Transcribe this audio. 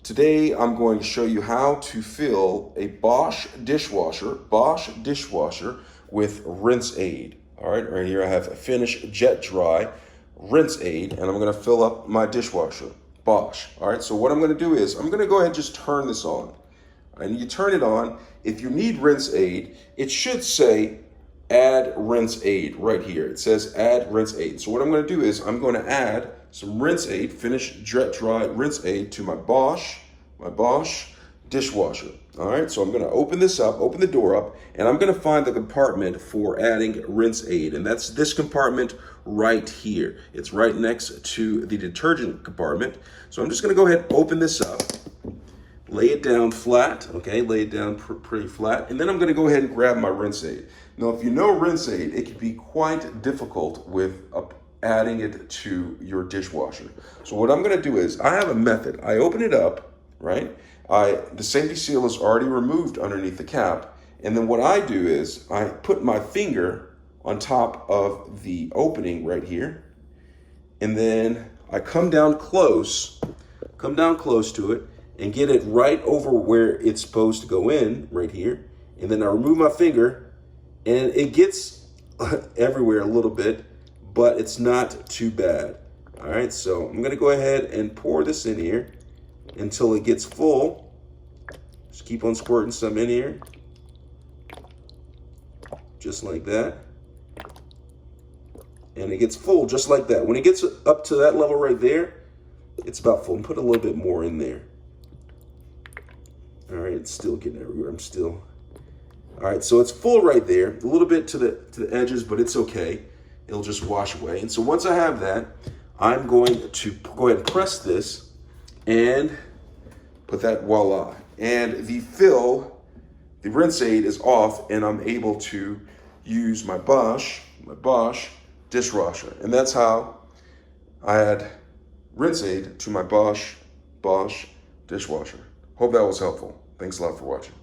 Today I'm going to show you how to fill a Bosch dishwasher with rinse aid. All right, right here I have a Finish Jet Dry rinse aid, and I'm going to fill up my dishwasher, Bosch. All right, so what I'm going to do is I'm going to go ahead and just turn this on. And you turn it on. If you need rinse aid, it should say add rinse aid right here. It says add rinse aid. So what I'm going to do is I'm going to add some rinse aid, Finish Jet Dry rinse aid, to my Bosch dishwasher. All right, so I'm going to open this up, open the door up, and I'm going to find the compartment for adding rinse aid, and that's this compartment right here. It's right next to the detergent compartment. So I'm just going to go ahead and open this up, lay it down flat, okay, lay it down pretty flat, and then I'm going to go ahead and grab my rinse aid. Now, if you know rinse aid, it can be quite difficult with adding it to your dishwasher. So what I'm going to do is I have a method. I open it up, right? The safety seal is already removed underneath the cap, and then what I do is I put my finger on top of the opening right here, and then I come down close to it and get it right over where it's supposed to go in, right here, and then I remove my finger, and it gets everywhere a little bit, but it's not too bad. All right, so I'm gonna go ahead and pour this in here until it gets full. Just keep on squirting some in here, just like that. And it gets full just like that. When it gets up to that level right there, it's about full. And put a little bit more in there. All right, it's still getting everywhere. All right, so it's full right there. A little bit to the edges, but it's okay. It'll just wash away. And so once I have that, I'm going to go ahead and press this and put that, voila. And the rinse aid is off, and I'm able to use my Bosch dishwasher. And that's how I add rinse aid to my Bosch dishwasher. Hope that was helpful. Thanks a lot for watching.